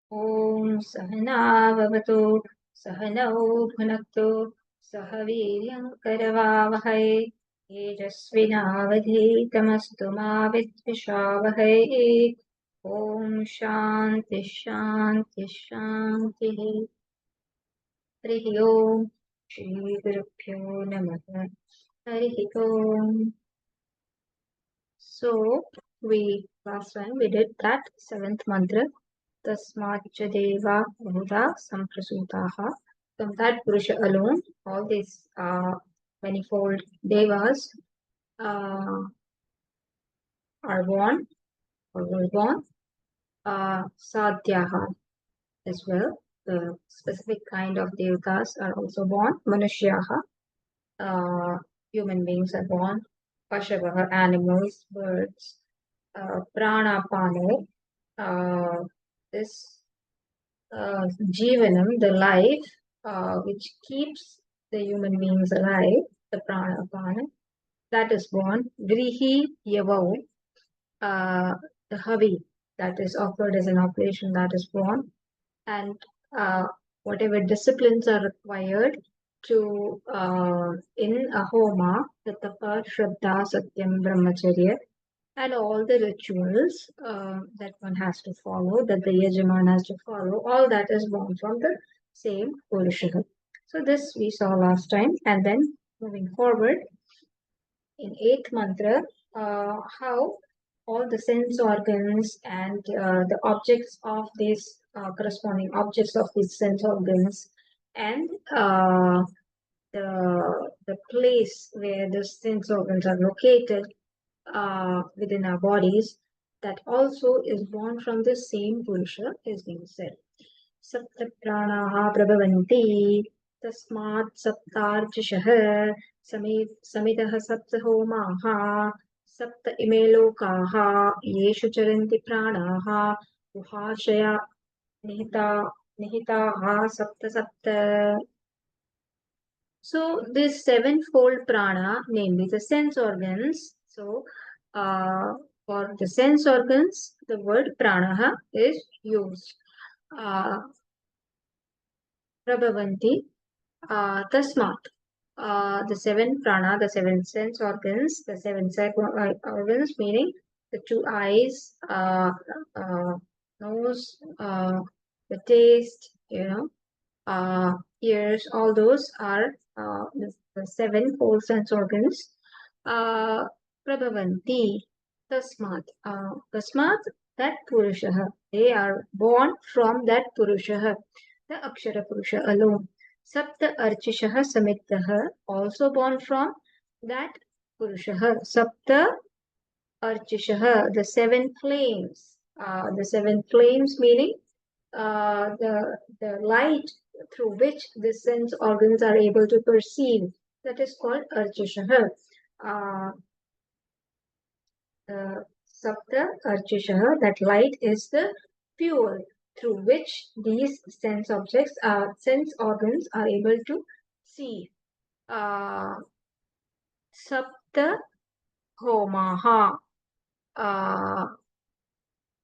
Om Sahana Bhavatu Sahanau Bhunaktu Sahaviryam Karavavahai Tejasvinavadhitamastu ma Vidvishavahai. Om Shanti Shanti Shanti. Harihi Om Shri Gurubhyo Namaha. Harihi Om. So last time we did that seventh mantra. Tasmacha Deva Buddha Samprasutaha. From that Purusha alone, all these manifold devas are born or were born. Sadhyaha as well. The specific kind of devatas are also born. Manushyaha, human beings are born. Pashavaha, animals, birds. Pranapano, this Jivanam, the life which keeps the human beings alive, the pranapana, that is born. Vrihi Yavau, the Havi that is offered as an oblation, that is born. And whatever disciplines are required to in a homa, the tapa, shraddha, satyam, brahmacharya, and all the rituals that one has to follow, that the Yajaman has to follow, all that is born from the same Purusha. So this we saw last time, and then moving forward in 8th mantra, how all the sense organs and the objects of these corresponding objects of these sense organs and the place where the sense organs are located within our bodies, that also is born from the same Purusha is being said. Sapta pranaha prabhavanti tasmat saptarchishah samidah sapta homaha sapta ime lokaha yeshu charanti pranaha uhashaya nihitaha sapta sapta. So this sevenfold prana, namely the sense organs. So for the sense organs, the word pranaha is used. Prabhavanti tasmat. The seven prana, the seven sense organs, the seven organs, meaning the two eyes, nose, the taste, ears, all those are the seven whole sense organs. Prabhavanti, tasmat, tasmat, that Purusha, they are born from that Purusha, the Akshara Purusha alone. Sapta Archishaha Samittaha, also born from that Purusha. Sapta Archishaha, the seven flames. The seven flames meaning the light through which the sense organs are able to perceive. That is called Archishaha. Sapta Archishaha, that light is the fuel through which these sense organs are able to see. Sapta Homaha.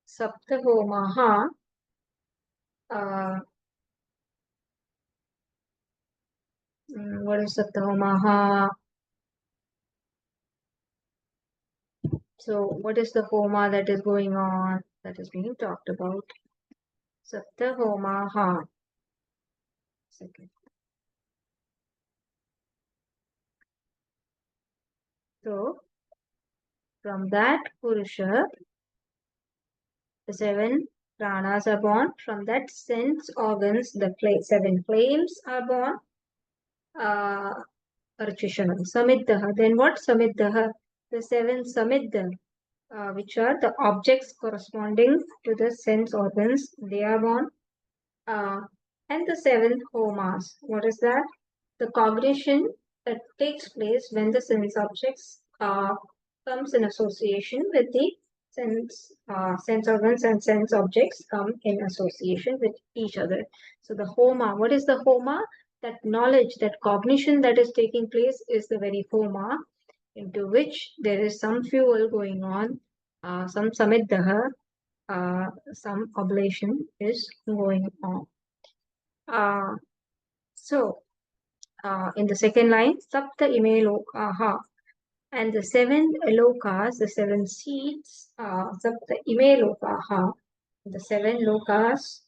Sapta Homaha. What is Sapta Homaha? So what is the Homa that is going on, that is being talked about? Sapta Homaha. Second. So from that Purusha, the seven pranas are born. From that sense organs, the seven flames are born. Archishanam, Samiddaha. Then what Samiddaha? The seven Samidda, which are the objects corresponding to the sense organs, they are born. And the seven Homas. What is that? The cognition that takes place when the sense objects comes in association with the sense organs, and sense objects come in association with each other. So the Homa, what is the Homa? That knowledge, that cognition that is taking place is the very Homa, into which there is some fuel going on, some Samiddaha, some oblation is going on. In the second line, Sapta ime lokaha, and the seven lokas, the seven seats, Sapta ime lokaha, the seven lokas,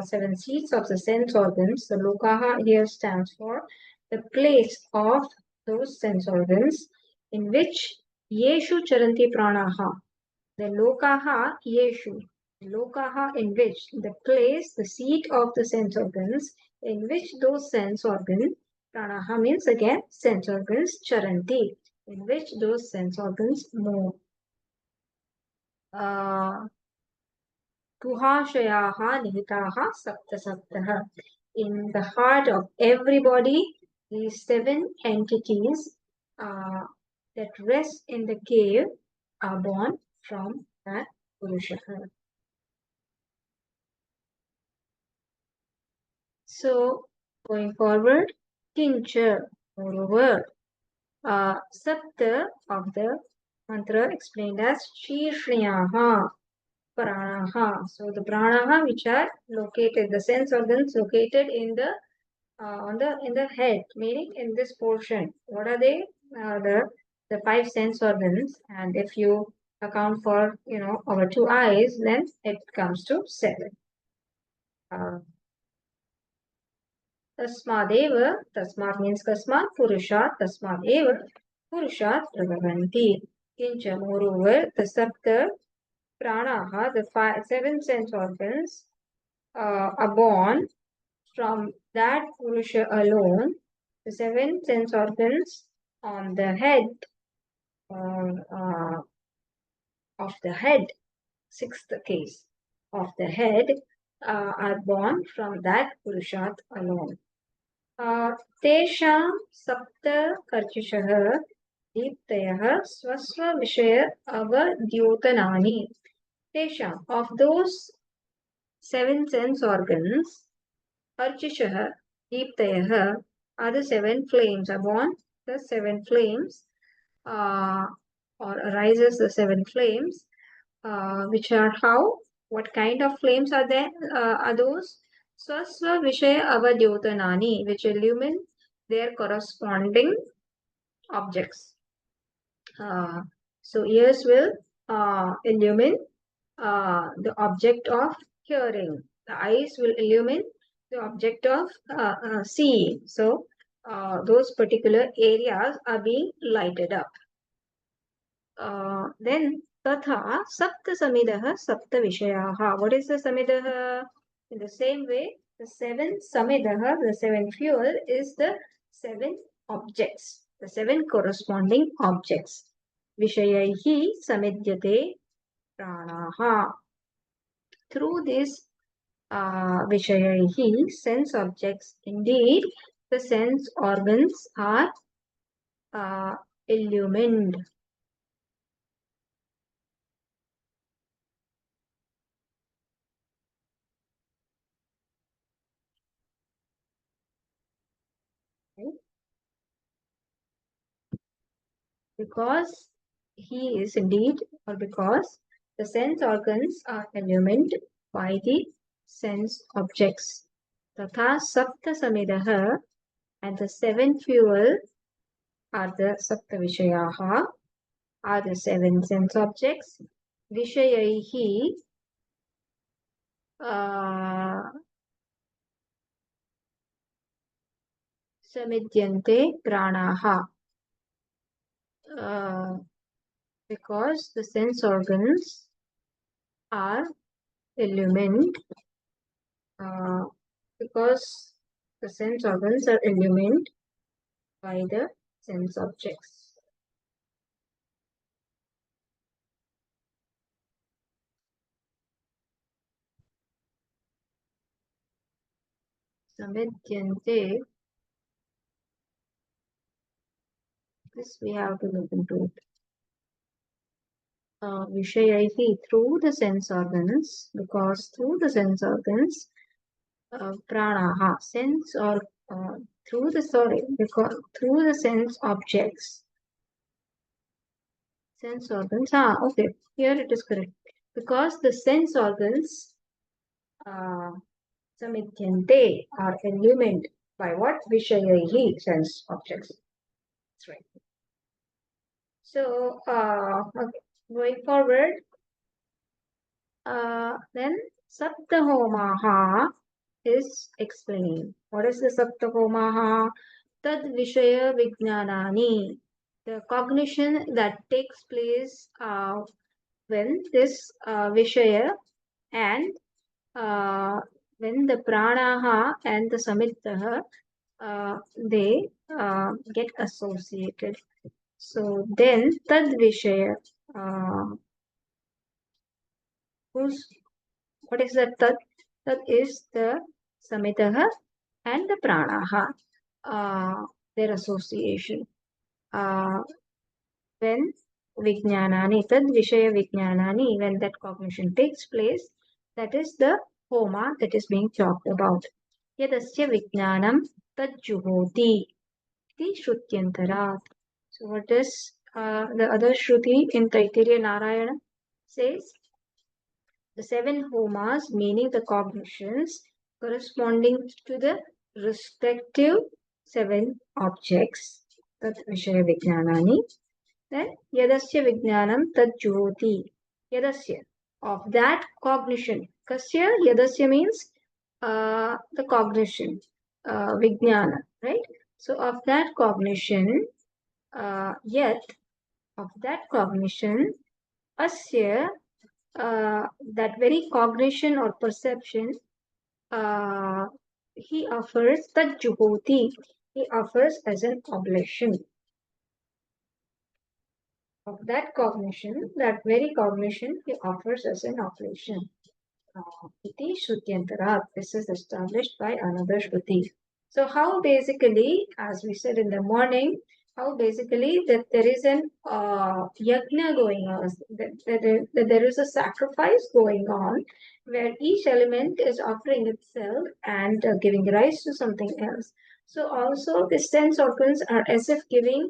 seven seats of the sense organs. The lokaha here stands for the place of those sense organs in which yeshu charanti pranaha. The lokaha yeshu. Lokaha in which the place, the seat of the sense organs, in which those sense organs, pranaha means again sense organs, charanti, in which those sense organs move. Guhashayaha nihitaha sapta saptaha. In the heart of everybody, these seven entities that rest in the cave are born from that Purusha. So, going forward, Kincha, moreover, Sapta of the mantra explained as Shirshriyaha, Pranaha. So, the Pranaha which are located, the sense organs located in the in the head, meaning in this portion. What are they? The five sense organs, and if you account for our two eyes, then it comes to seven. Tasmadeva, tasmad means kasmat, purushat, tasmadeva, purushat prabhavanti. Kincha, moreover, the sapta pranaha, the seven sense organs, are born from that purusha alone. The seven sense organs on the head of the head, sixth case of the head, are born from that purushat alone. तेषां सप्त कर्चिषः दीप्तयः स्वस्वविषय अवद्योतनानि. Tesham, of those seven sense organs, Archishah, Deeptayaha, are the seven flames, are born the seven flames, or arises the seven flames, which are how? What kind of flames are there? Are those? Swasva Vishaya Avadyotanani, which illumine their corresponding objects. So ears will illumine the object of hearing. The eyes will illumine the object of seeing. So those particular areas are being lighted up. Then Tatha Sapta Samidaha Sapta Vishayaha. What is the Samidaha? In the same way, the seven Samidaha, the seven fuel, is the seven objects, the seven corresponding objects. Vishayaihi Samidyate Pranaha. Through this Vishayaihi, sense objects, indeed, the sense organs are illumined. Because he is indeed, or because the sense organs are illumined by the sense objects. Tatha Sapta Samidaha, and the seven fuel are the Sapta Vishayaha, are the seven sense objects. Vishayaihi Samidyante Pranaha. Because the sense organs are illumined, because the sense organs are illumined by the sense objects. Samidyante, this we have to look into it. Vishayaihi, through the sense organs, because through the sense organs, pranaha, sense or because through the sense objects, sense organs. Okay, here it is correct. because the sense organs samithyante are illumined by what? Vishayahi, sense objects. That's right. So, okay, going forward, then Saptahomaha is explained. What is the Saptahomaha? Tad Vishaya Vijnanani, the cognition that takes place when this Vishaya and when the Pranaha and the Samittaha they get associated. So then Tad Vishaya, what is that Tad? Tad is the Samitaha and the Pranaha, their association. When Vijnanani, Tad Vishaya Vijnanani, when that cognition takes place, that is the Homa that is being talked about. Yadasya Vijnanam Tad Juhoti, the Shrutyantarat. So what is the other Shruti in Taittiriya Narayana says? The 7 homas, meaning the cognitions corresponding to the respective 7 objects, tat vishaya vijnanani, then yadasya vijnanam tat juhoti, yadasya, of that cognition. Kasya, yadasya means the cognition, vijnana, right? So of that cognition, yet, of that cognition, asya, that very cognition or perception, he offers that juhoti, he offers as an oblation. Of that cognition, that very cognition, he offers as an oblation. Iti Shrutyantara, this is established by another Shruti. So how basically, as we said in the morning, how basically that there is an yajna going on, that there is a sacrifice going on, where each element is offering itself and giving rise to something else. So also the sense organs are as if giving,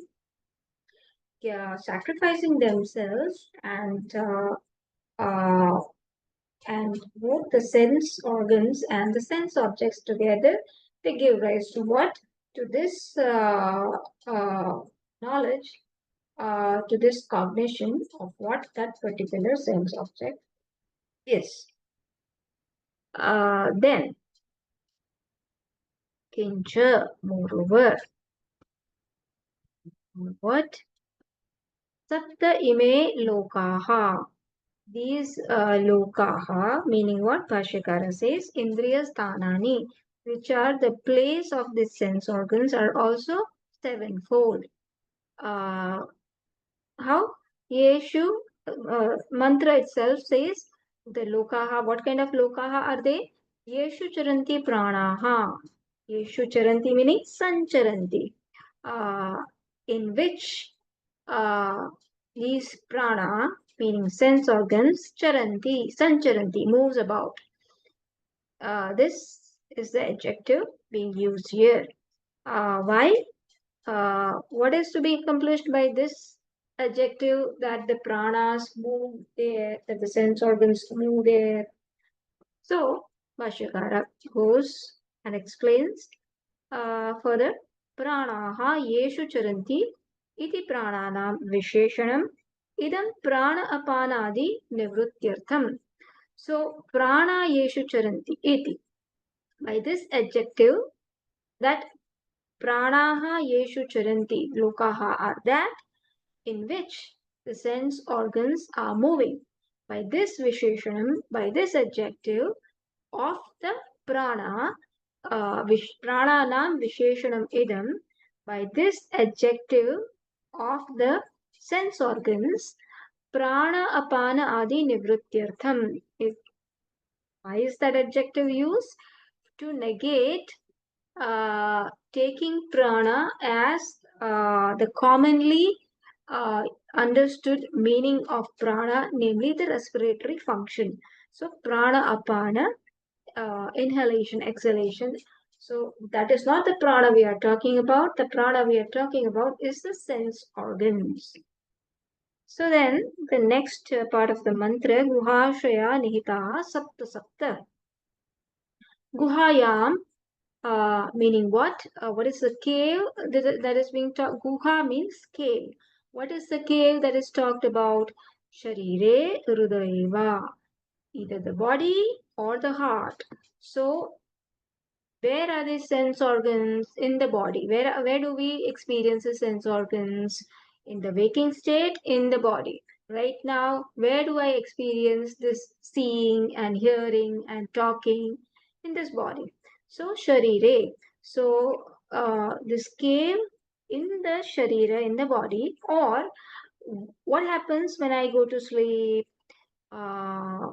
sacrificing themselves, and both the sense organs and the sense objects together, they give rise to what? To this knowledge, to this cognition of what that particular sense object is. Then, kincha, moreover, what? Sapta ime lokaha. These lokaha, meaning what Bhashyakara says, indriya sthanani, which are the place of the sense organs, are also sevenfold. How? Yeshu, mantra itself says, the lokaha, what kind of lokaha are they? Yeshu charanti pranaha. Yeshu charanti meaning sancharanti. In which these prana, meaning sense organs, charanti, sancharanti, moves about. This is the adjective being used here. Why? What is to be accomplished by this adjective, that the pranas move there, that the sense organs move there? So, Bhashyakara goes and explains further. Pranaha yeshu charanti iti prananam visheshanam idam prana apanadi nivrutyartham. So, prana yeshu charanti iti. By this adjective, that pranaha yeshu charanti, lokaha are that in which the sense organs are moving. By this visheshanam, by this adjective of the prana, prananam visheshanam idam, by this adjective of the sense organs, prana apana adi nivrutyartham. Why is that adjective used? To negate taking prana as the commonly understood meaning of prana, namely the respiratory function. So prana apana, inhalation, exhalation. So that is not the prana we are talking about. The prana we are talking about is the sense organs. So then the next part of the mantra, Guhashaya Nihitaha Sapta Sapta. Guhayam, meaning what? What is the cave that is being talked? Guha means cave. What is the cave that is talked about? Sharire Rudayeva. Either the body or the heart. So where are the sense organs in the body? Where do we experience the sense organs? In the waking state, in the body. Right now, where do I experience this seeing and hearing and talking? In this body. So, sharire. So, this came in the sharira, in the body, or what happens when I go to sleep? Uh,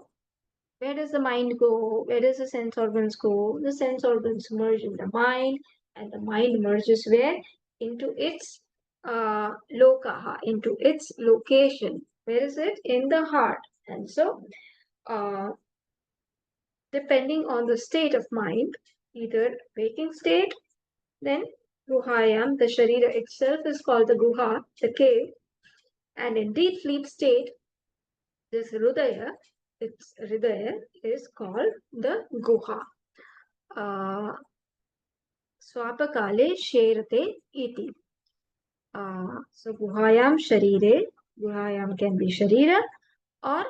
where does the mind go? Where does the sense organs go? The sense organs merge in the mind, and the mind merges where? Into its lokaha, into its location. Where is it? In the heart. And so, uh, depending on the state of mind, either waking state, then guhayam, the sharira itself is called the guha, the cave, and in deep sleep state, this hridaya is called the guha. Swapakale sherate iti. So guhayam sharire, guhayam can be sharira or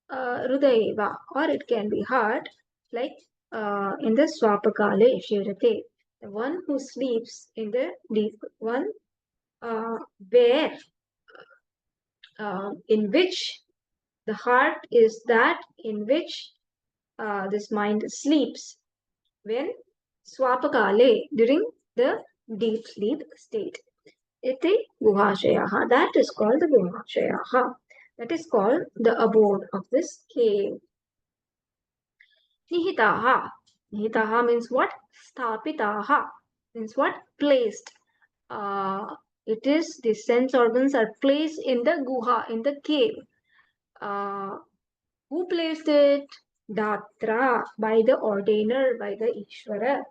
rudayeva, or it can be heart, like in the swapakale sherate, the one who sleeps in the deep one, where in which the heart is that in which this mind sleeps when swapakale, during the deep sleep state. Iti guhashayaha. That is called the guhashayaha. That is called the abode of this cave. Nihitaha. Nihitaha means what? Sthapitaha means what? Placed. It is the sense organs are placed in the guha, in the cave. Who placed it? Datra, by the ordainer, by the Ishvara.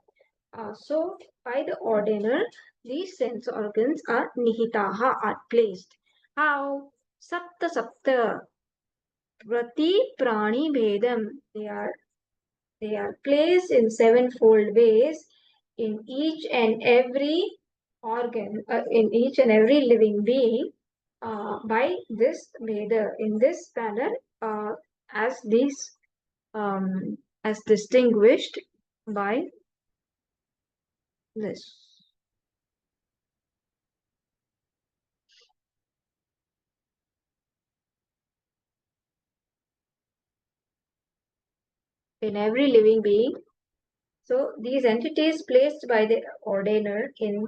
So, by the ordainer, these sense organs are nihitaha, are placed. How? Sapta sapta. Prati prani bhedam. They are placed in sevenfold ways in each and every organ, in each and every living being, by this Veda, in this manner, as these, as distinguished by this. In every living being. So these entities placed by the ordainer in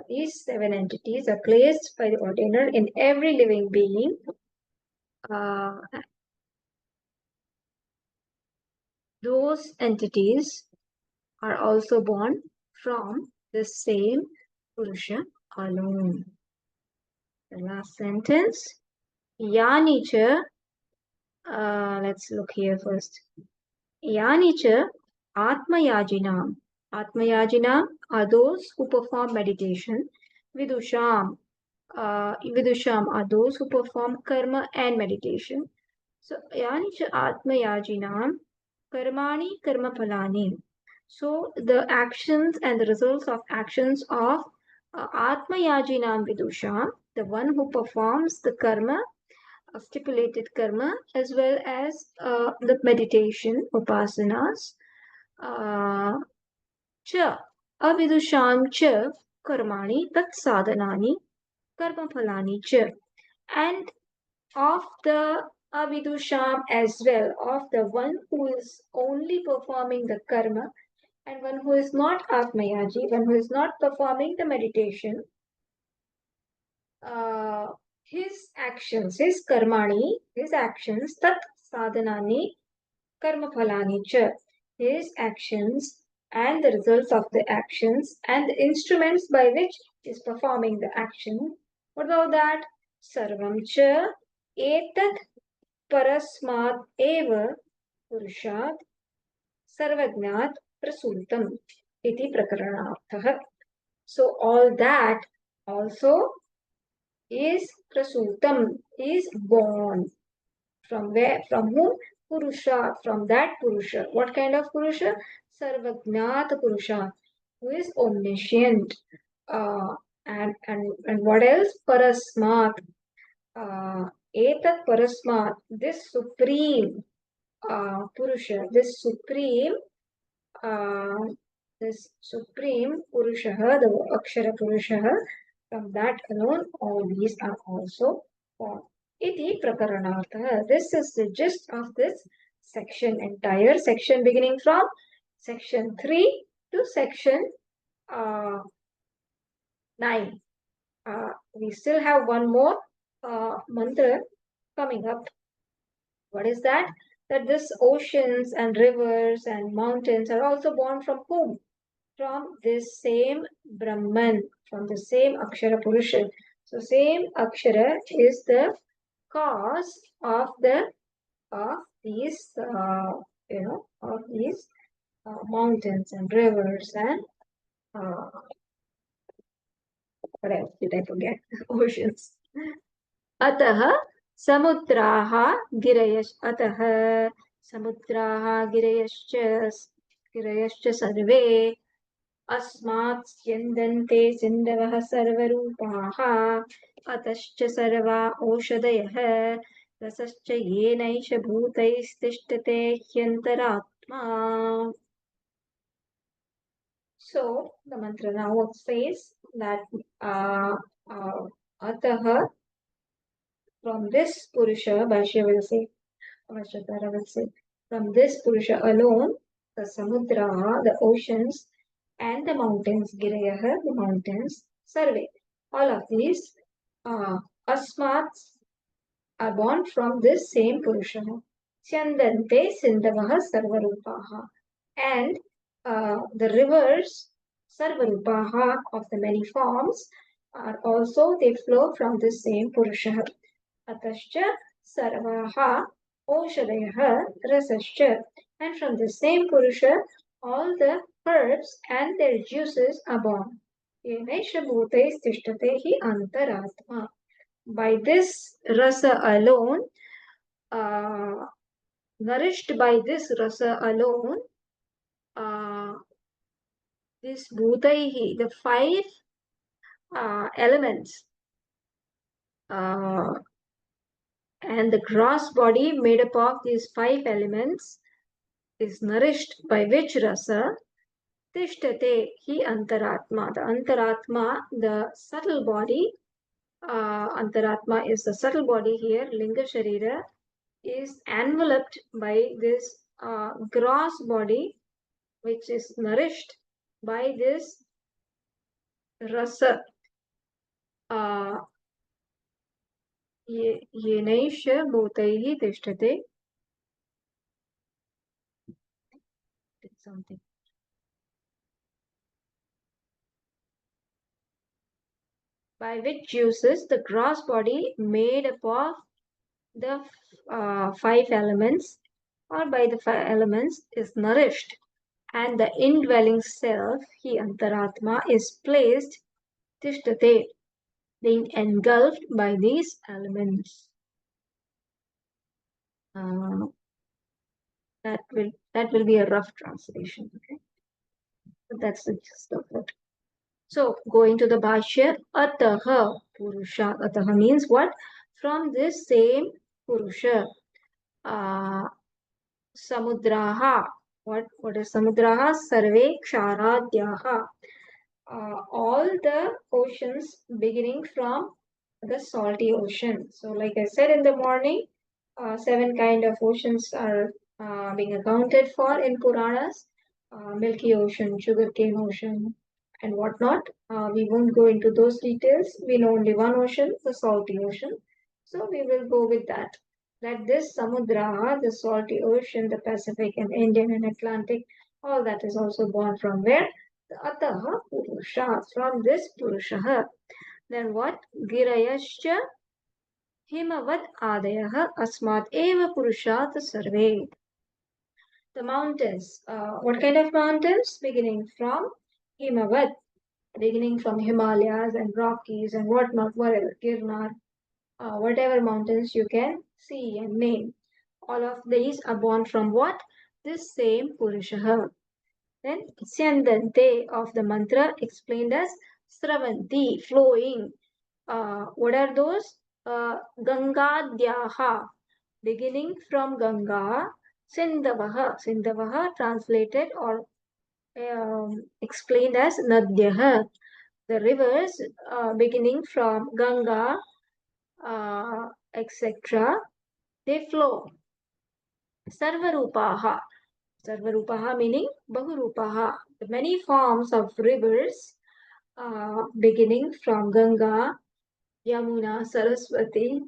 these seven entities are placed by the ordainer in every living being. Those entities are also born from the same Purusha alone. The last sentence. Yanicha. Let's look here first. Yanicha Atmayajinam. Atmayajinam are those who perform meditation. Vidusham. Vidusham are those who perform karma and meditation. So, Yanicha Atmayajinam Karmani Karma Phalani. So, the actions and the results of actions of Atmayajinam Vidusham, the one who performs the karma, stipulated karma, as well as the meditation, upasanas, cha avidusham cha karmani tat sadhanani karma phalani cha, and of the avidusham as well, of the one who is only performing the karma and one who is not atmayaji, one who is not performing the meditation, uh, his actions, his karmani, his actions, tat sadhanani karma phalani cha, his actions and the results of the actions and the instruments by which he is performing the action. What about that? Sarvam cha etat parasmat eva purushat sarvagnat prasultam iti prakaranarthah. So all that also is prasutam, is born. From where? From whom? Purusha, from that Purusha. What kind of Purusha? Sarvajnata Purusha, who is omniscient. Uh, and what else? Parasmat. Etat Parasmat, this supreme Purusha, uh, this supreme Purusha, the Akshara Purusha, from that alone, all these are also formed. Iti Prakaranartha. This is the gist of this section, entire section beginning from section 3 to section uh, 9. We still have one more mantra coming up. What is that? That this oceans and rivers and mountains are also born from whom? From this same Brahman, from the same Akshara Purusha. So same Akshara is the cause of these mountains and rivers and what else did I forget? Oceans. अतः समुद्राः अतः समुद्राः गिरयश्च सर्वे अस्मात् स्यन्दन्ते सिन्धवः सर्वरूपाः अतश्च सर्वा ओषधयः रसश्च येनैष भूतैस्तिष्ठते ह्यन्तरात्मा. So the mantra now says that Ataha, from this Purusha, Bhasya will say, Vashatara will say, from this Purusha alone, the Samudra, the oceans, and the mountains, Girayaha, the mountains, Sarve, all of these Asmats are born from this same Purusha. Chandante Sindavaha Sarvarupaha. And the rivers, Sarvarupaha, of the many forms, are also, they flow from the same Purusha. Atascha Sarvaha Oshadayaha Rasascha. And from the same Purusha, all the herbs and their juices are born. Yenesha Bhutais Tishtate hi Antaratma. By this rasa alone, nourished by this rasa alone, this bhutaihi, the five elements, and the gross body made up of these five elements is nourished by which rasa? Tishtate hi antaratma. The antaratma, the subtle body, antaratma is the subtle body here, linga sharira, is enveloped by this gross body, which is nourished by this rasa. येनैष भूतैः तिष्ठते. Something. By which juices the gross body made up of the five elements, or by the five elements, is nourished, and the indwelling self, he antaratma, is placed, tishtate, being engulfed by these elements. That will be a rough translation. Okay, but that's the gist of it. So going to the Bhashya, Ataha Purusha. Ataha means what? From this same Purusha. Samudraha. What is Samudraha? Sarve Ksharadyaha. All the oceans beginning from the salty ocean. So like I said in the morning, 7 kind of oceans are being accounted for in Puranas. Milky Ocean, Sugarcane Ocean, and whatnot. We won't go into those details. We know only one ocean, the salty ocean. So we will go with that. That this Samudra, the salty ocean, the Pacific and Indian and Atlantic, all that is also born from where? The Ataha Purusha, from this Purusha. Then what? Girayascha Himavat Adayaha Asmat Eva Purushat Sarve. The mountains. What kind of mountains? Beginning from Himavat. beginning from Himalayas and Rockies and whatnot, whatever, Girnar, whatever mountains you can see and name. All of these are born from what? This same Purusha. Then Syandante of the mantra explained as Sravanti, flowing. What are those? Gangadhyaha, beginning from Ganga. Sindavaha, Sindavaha translated or explained as Nadhyaha, the rivers beginning from Ganga, etc. They flow. Sarvarupaha, Sarvarupaha meaning Bahurupaha, the many forms of rivers beginning from Ganga, Yamuna, Saraswati,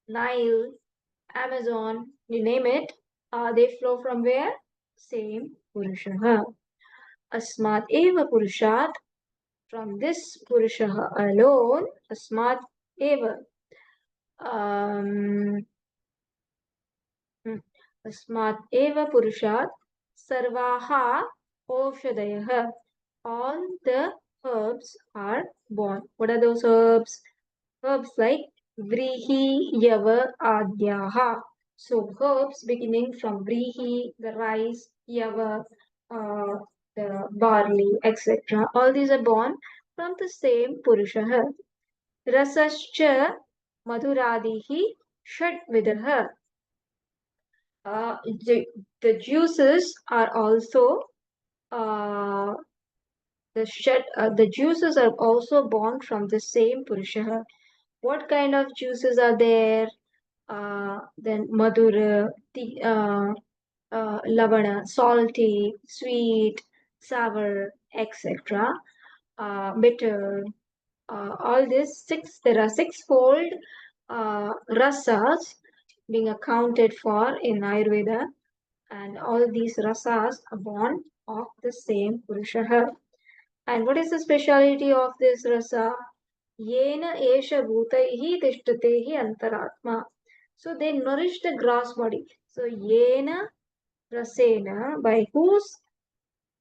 Nile, Amazon, you name it, they flow from where? Same Purusha. Asmat eva Purushat, from this Purusha alone, Asmat eva. Asmat eva Purushat, Sarvaha Oshadayah. All the herbs are born. What are those herbs? Herbs like Vrihi, Yava, Adyaha. So herbs beginning from Vrihi, the rice, Yava, the barley, etc. All these are born from the same Purusha herb. Rasascha Madhuradihi Shadvidaha. The juices are also uh, the juices are also born from the same Purusha. What kind of juices are there? Then madhura, lavana, salty, sweet, sour, etc. Bitter. All this there are sixfold rasas being accounted for in Ayurveda, and all these rasas are born of the same Purusha. And what is the speciality of this rasa? Yena esha bhutaihi tishtatehi antaratma. So they nourish the gross body. So yena rasena, by whose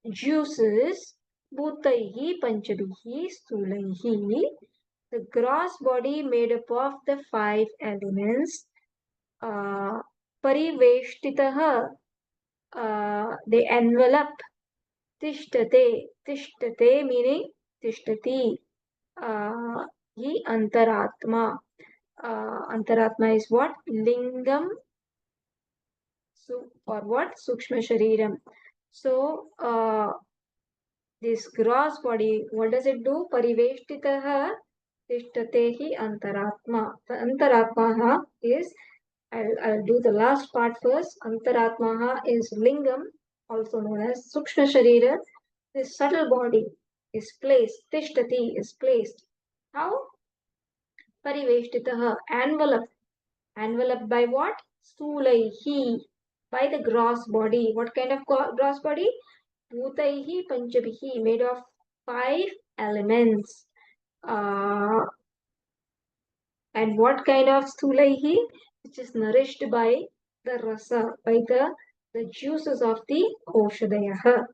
juices, bhutaihi panchabihi stulaihi, the gross body made up of the five elements, pariveshtitaha, they envelop, tishtate meaning tishtati, ye antaratma. Antaratma is what? Lingam, or what? Sukshma Shariram. So, this gross body, what does it do? Pariveshtitaha tishtatehi antaratma. The antaratma is, I'll do the last part first. Antaratma is lingam, also known as Sukshma Sharira. This subtle body is placed, tishtati is placed. How? Pariveshtitaha, enveloped by what? Stulaihi, by the gross body. What kind of gross body? Bhutaihi panchabihi, made of five elements. And what kind of stulaihi? Which is nourished by the rasa, by the juices of the oshadayaha.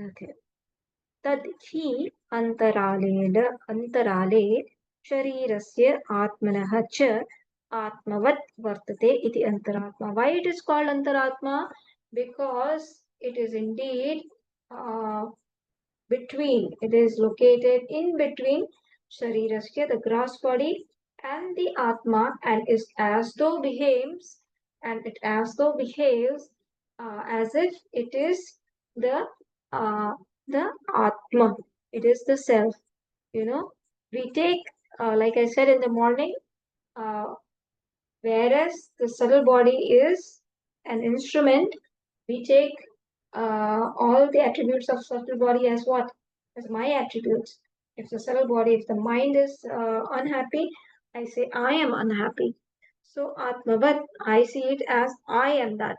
Okay. Tad hi antarale sharirasya atmanah cha atmavat vartate iti antaratma. Why it is called antaratma? Because it is indeed it is located in between sharirasya, the gross body, and the atma, and is as though behaves, as if it is the uh, the atma, it is the self. We take, like I said in the morning, uh, whereas the subtle body is an instrument, we take all the attributes of subtle body as what? As my attributes. If the subtle body, if the mind is unhappy, I say I am unhappy. So Atmavat, I see it as I am that.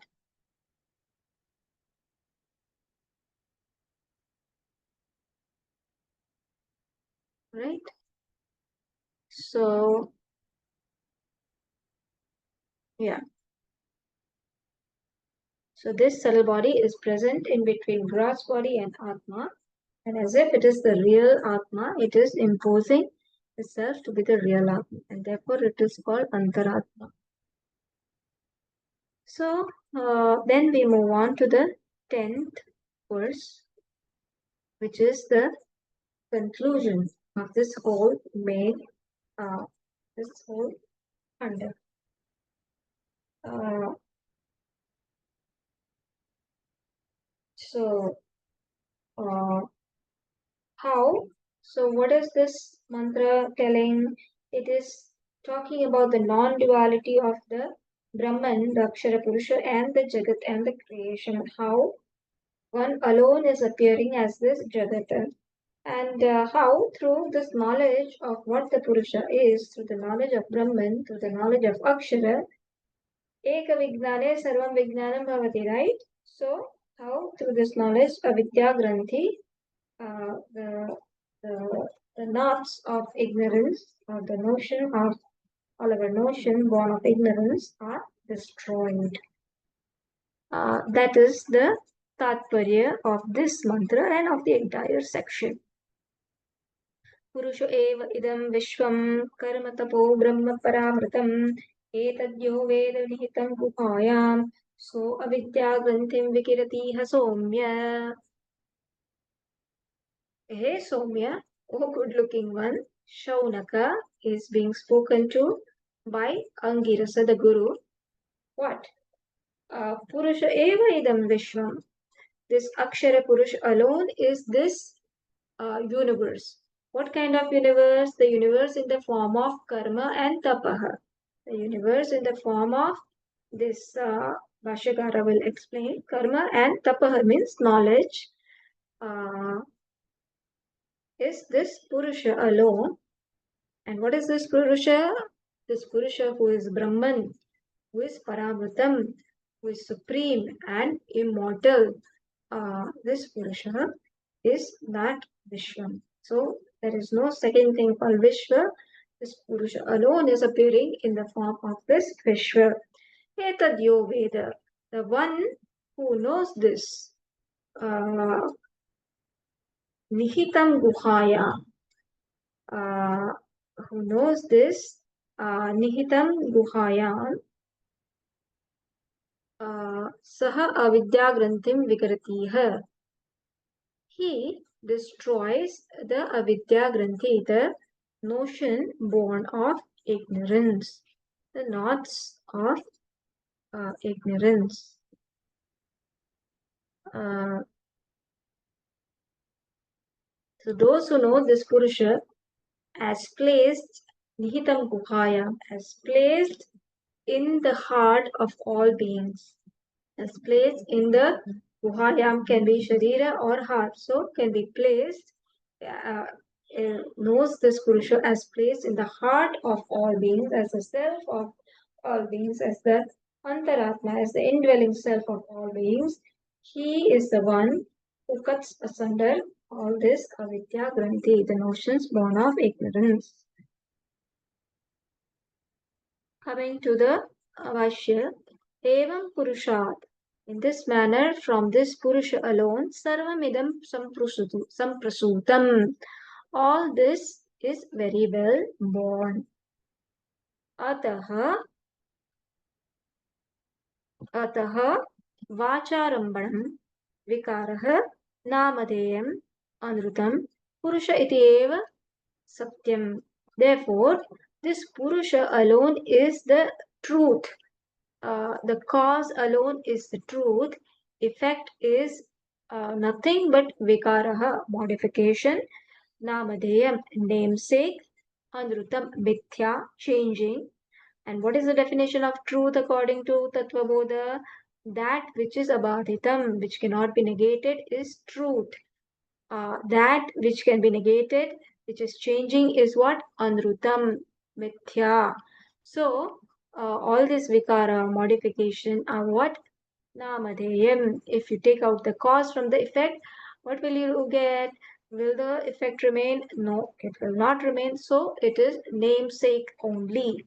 Right? So, yeah. So this subtle body is present in between gross body and Atma. And as if it is the real Atma, it is imposing itself to be the real Atma. And therefore it is called Antaratma. So then we move on to the 10th verse, which is the conclusion of this whole main, this whole under. So how? So what is this mantra telling? It is talking about the non-duality of the Brahman, the Akshara Purusha, and the Jagat and the creation. How one alone is appearing as this Jagata. And how through this knowledge of what the Purusha is, through the knowledge of Brahman, through the knowledge of Akshara, Eka Vijnane Sarvam Vijnanam Bhavati, right? So how through this knowledge, Avidya Granthi, the, the knots of ignorance, or the notion of all our notion born of ignorance are destroyed. That is the tatparya of this mantra and of the entire section. Purusho eva idam vishwam karma tapo brahma paramritam etadyo veda vihitam gupayam so avidya granthim vikirati hasomya. Hey Somya, oh good looking one, Shaunaka is being spoken to by Angirasa the Guru. What? Purusha eva idam vishwam. This Akshara Purush alone is this universe. What kind of universe? The universe in the form of karma and tapaha. The universe in the form of this Bhashyakara will explain. Karma and tapaha means knowledge. Is this Purusha alone? And what is this Purusha? This Purusha who is Brahman, who is Paramritam, who is supreme and immortal. This Purusha is that Vishwam. So there is no second thing called Vishwa. This Purusha alone is appearing in the form of this Vishwa. Etadyo Veda. The one who knows this. Nihitam Guhaya. Who knows this? Nihitam Guhayam. Saha Avidya Granthim Vikaratiha. He destroys the Avidya Granthi, the notion born of ignorance, the knots of ignorance. So those who know this Purusha as placed Nihitam Guhayam, as placed in the heart of all beings, as placed in the Guhayam can be Sharira or heart, so can be placed, knows this Purusha as placed in the heart of all beings, as the self of all beings, as the Antaratma, as the indwelling self of all beings. He is the one who cuts asunder all this avidya granthi, the notions born of ignorance. Coming to the Bhashya, Evam Purushat. In this manner, from this Purusha alone, Sarvamidam Samprasutam. All this is very well born. Ataha Vacharambanam Vikaraha Namadeyam Anrutam Purusha Itieva Satyam. Therefore, this Purusha alone is the truth. The cause alone is the truth. Effect is nothing but vikaraha, modification, namadeyam, namesake, anrutam, mithya, changing. And what is the definition of truth according to Tattva Bodha? That which is abadhitam, which cannot be negated, is truth. That which can be negated, which is changing, is what? Anrutam, mithya. So, all this vikara, modification, are what? Namadeyam. If you take out the cause from the effect, what will you get? Will the effect remain? No, it will not remain. So, it is namesake only.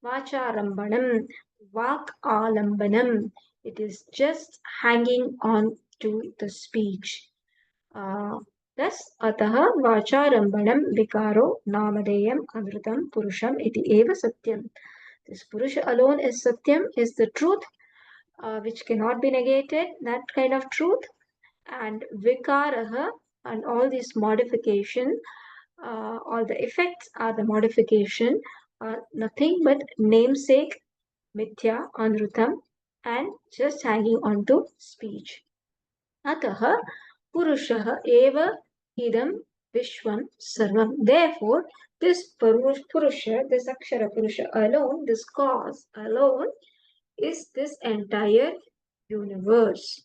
Vacharambanam, vak alambanam. It is just hanging on to the speech. Thus, ataha vacharambanam vikaro namadeyam amritam purusham iti eva satyam. This Purusha alone is satyam, is the truth, which cannot be negated, that kind of truth. And vikaraha, and all these modification, all the effects are the modification, are nothing but namesake, mithya, anrutam, and just hanging on to speech. Ataha Purushaha eva idam vishwam sarvam. Therefore, this Purusha, this Akshara Purusha alone, this cause alone, is this entire universe.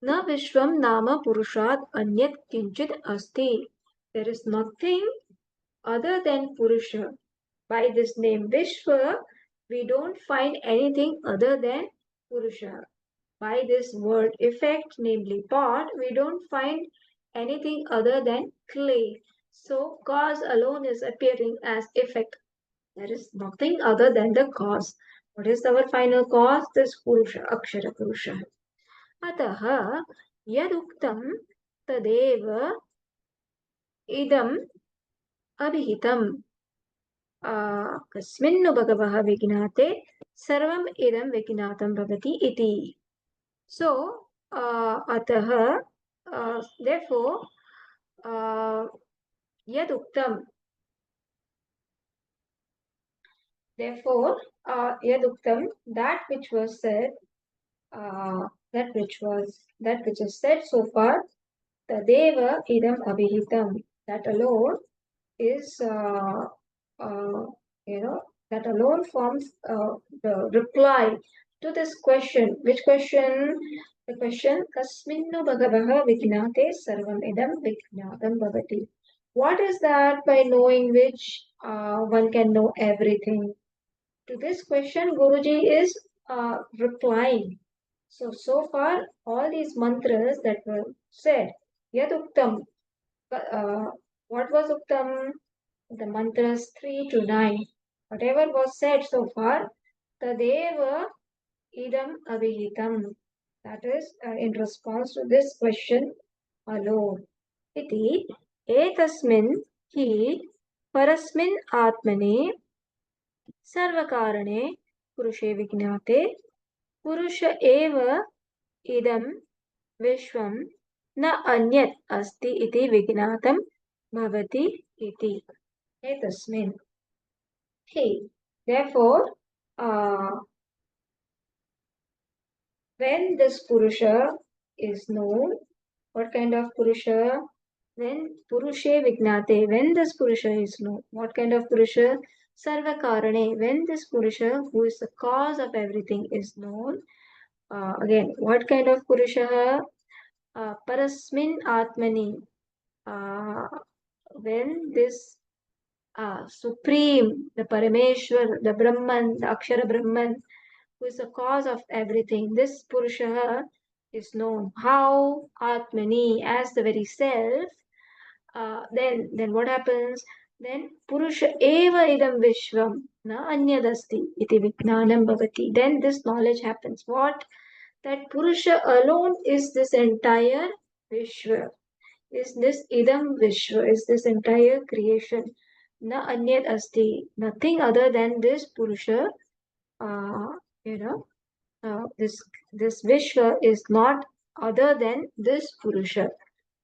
Na vishwam nama purushat anyat kinchit asti. There is nothing other than Purusha. By this name Vishwa, we don't find anything other than Purusha. By this word effect, namely pot, we don't find anything other than clay. So cause alone is appearing as effect. There is nothing other than the cause. What is our final cause? This Purusha, Akshara Purusha. Ataha yaduktam tadeva idam abhihitam. Kasminnu bhagavah vignate sarvam idam vignatam bhavati iti. So, ataha, therefore, yaduktam, therefore, yaduktam, that which was said, that which is said so far, tadeva idam abhihitam, that alone is, that alone forms the reply to this question. Which question? The question, Kasminnu Bhagavaha Vignate Sarvam Idam Vignatam Bhavati. What is that by knowing which one can know everything? To this question, Guruji is replying. So far, all these mantras that were said, Yaduktam, what was Uktam? The mantras 3 to 9. Whatever was said so far, Tadeva idam avihitam. That is in response to this question alone. Iti etasmin hi parasmin atmane sarvakarane purushe vignate purusha eva idam vishwam na anyat asti iti vignatam bhavati iti. Etasmin. Hey, therefore, when this Purusha is known, what kind of Purusha? When Purushe Vignate, when this Purusha is known, what kind of Purusha? Sarvakarane, when this Purusha, who is the cause of everything, is known. Again, what kind of Purusha? Parasmin Atmani, when this Supreme, the Parameshwar, the Brahman, the Akshara Brahman, who is the cause of everything. This Purusha is known. How? Atmani, as the very self. Then what happens? Then Purusha eva idam vishvam na anyadasti iti vijnanam bhavati. Then this knowledge happens. What? That Purusha alone is this entire Vishwa. Is this idam Vishwa, is this entire creation. Na anyad asti. Nothing other than this Purusha, uh, you know, this Vishwa is not other than this Purusha.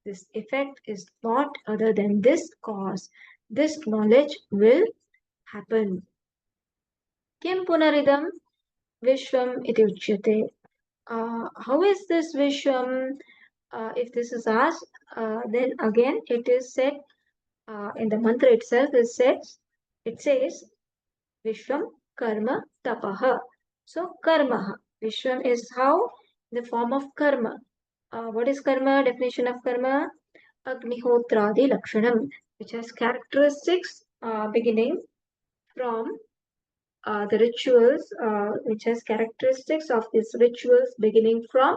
This effect is not other than this cause. This knowledge will happen. Kim punaridam Vishwam iti uchyate. How is this Vishwam? If this is asked, then again it is said in the mantra itself. It says Vishwam karma tapaha. So karma. Vishwam is how? The form of karma. What is karma? Definition of karma? Agnihotradi lakshanam, which has characteristics beginning from the rituals, which has characteristics of these rituals beginning from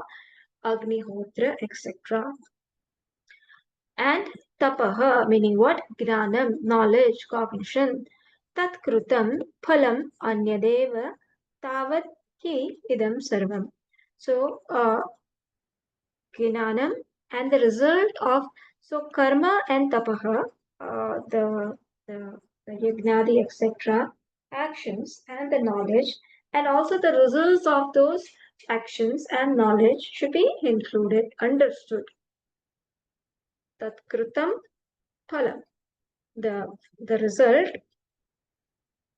Agnihotra, etc. And tapaha, meaning what? Gnanam, knowledge, cognition. Tat krutam phalam anyadeva tavat ki idam sarvam. So, gnanam And the result of, so karma and tapaha, the yajnadi, etc., actions and the knowledge, and also the results of those actions and knowledge should be included, understood. Tat kritam phalam. The result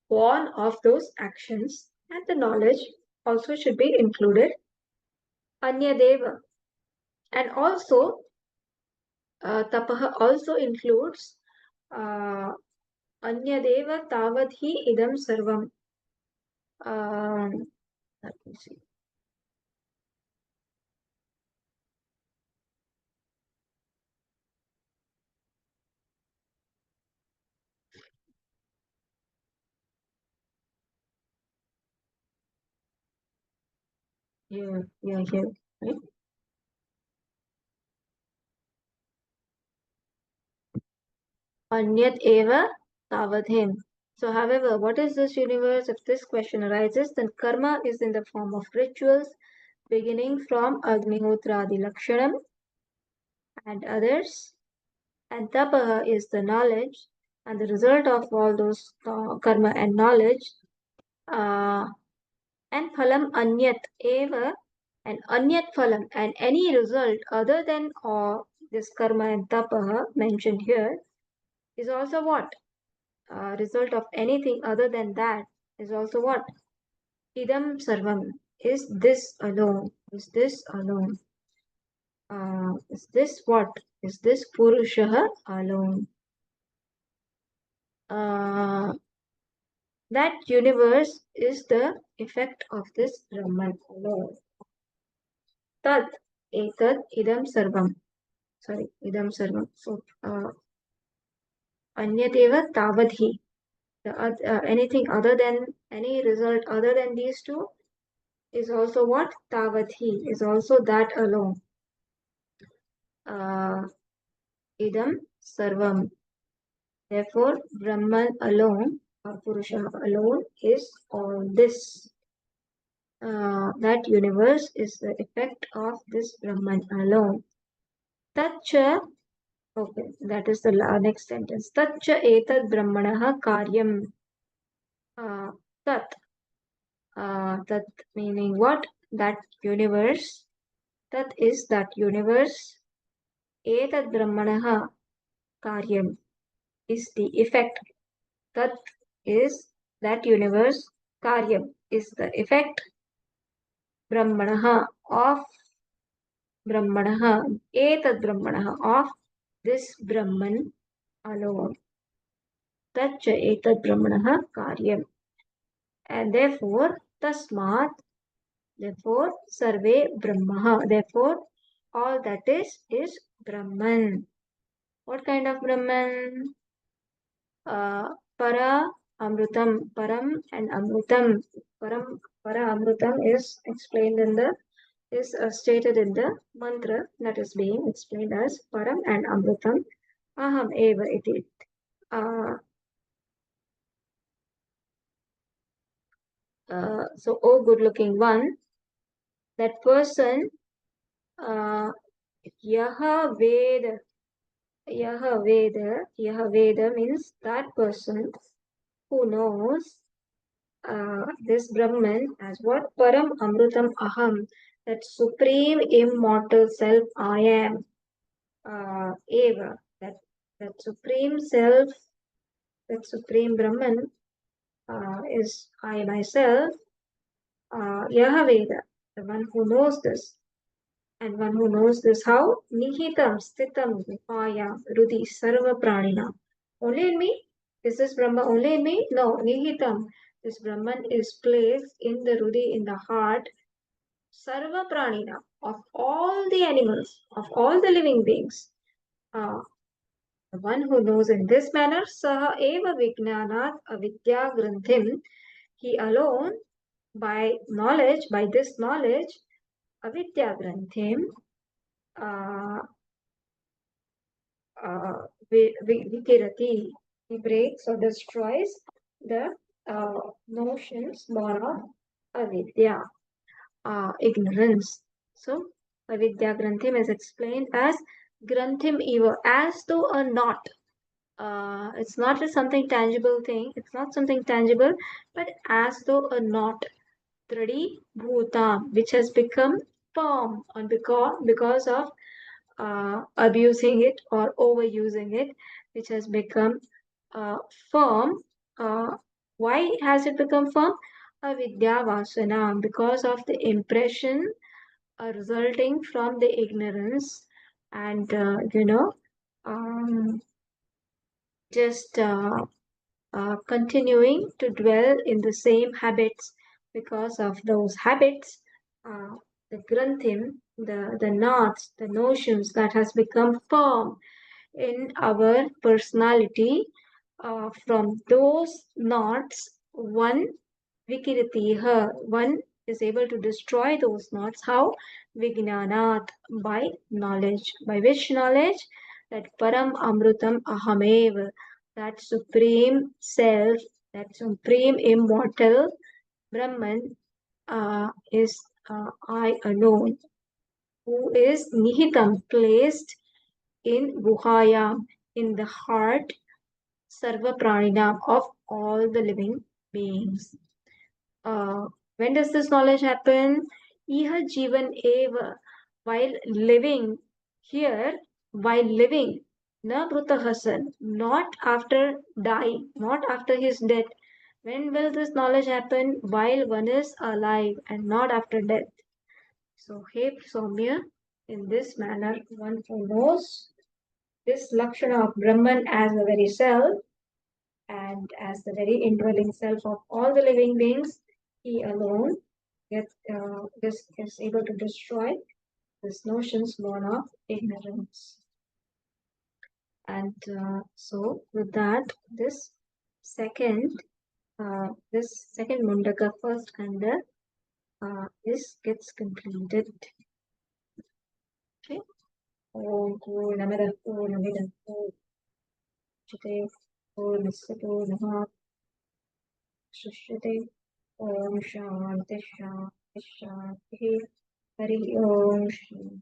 born of those actions and the knowledge also should be included. Anyadeva. And also, tapaha also includes anyadeva tavadhi idam sarvam. Let me see. Here, here, right? Anyat eva tavadhin. So, however, what is this universe? If this question arises, then karma is in the form of rituals beginning from Agnihotradi Lakshanam and others, and tapaha is the knowledge, and the result of all those karma and knowledge, and phalam anyat eva, and anyat phalam, and any result other than this karma and tapaha mentioned here is also what? Result of anything other than that is also what? Idam sarvam. Is this alone? Is this alone? Is this what? Is this Purusha alone? That universe is the effect of this Brahman alone. Tad etad idam sarvam. Sorry, idam sarvam. So, anyateva tavadhi. Anything other than, any result other than these two is also what? Tavadhi, is also that alone. Idam sarvam. Therefore, Brahman alone, or Purusha alone, is all this. That universe is the effect of this Brahman alone. Tacha, okay, that is the next sentence. Tacha etad brahmanaha karyam. Tat, tat meaning what? That universe. Tat is that universe. Etad brahmanaha karyam is the effect. Tat is that universe. Karyam is the effect. Brahmanaha of Brahmanaha, etad Brahmanaha of this Brahman alone. Tacha etad Brahmanaha karyam. And therefore, tasmat, therefore, sarve Brahmaha. Therefore, all that is Brahman. What kind of Brahman? Para Amrutam, Param and Amrutam. Para Amrutam is explained in the is stated in the mantra that is being explained as Param and Amrutam. Aham eva iti. So, oh good looking one, that person, Yaha Veda, Yaha Veda means that person who knows this Brahman as what? Param Amrutam Aham, that supreme immortal self I am. Eva, that supreme self, that supreme Brahman is I myself. Yahaveda, the one who knows this. And one who knows this how? Nihitam stitam vipaya rudi sarva pranina. Only in me? Is this Brahma only in me? No, Nihitam. This Brahman is placed in the rudi, in the heart, sarva pranina, of all the animals, of all the living beings. The one who knows in this manner, saha eva vijnanat avidya granthim, he alone, by knowledge, by this knowledge, avidya granthim, vikirati, he breaks or destroys the notions born of avidya, ignorance. So, Avidya Granthim is explained as Granthim eva, as though a knot. It's not a something tangible thing, it's not something tangible, but as though a knot. Tradi Bhutam, which has become firm on because of abusing it or overusing it, which has become firm. Uh, why has it become firm? Avidya Vasana, because of the impression resulting from the ignorance and, um, just continuing to dwell in the same habits. Because of those habits, the granthim, the knots, the notions that has become firm in our personality, from those knots, one vikiritiha, one is able to destroy those knots. How? Vijnanat, by knowledge. By which knowledge? That param amrutam ahamev, that supreme self, that supreme immortal Brahman, is I alone, who is nihitam, placed in guhayam, in the heart, sarva praninam, of all the living beings. Uh, when does this knowledge happen? Iha jivan eva, while living here, while living, na brutahasan, not after dying, not after his death. When will this knowledge happen? While one is alive and not after death. So, hey Soumya, in this manner, one who knows this Lakshana of Brahman as the very self and as the very indwelling self of all the living beings, he alone is able to destroy this notions born of ignorance. And so, with that, second, this second Mundaka first kanda, this gets completed. Okay. Om Purnamada Purnamidam Purnamidam Purnasya Purnamah Shishyate. Om Shanti Shanti Shanti. Hari Om Shri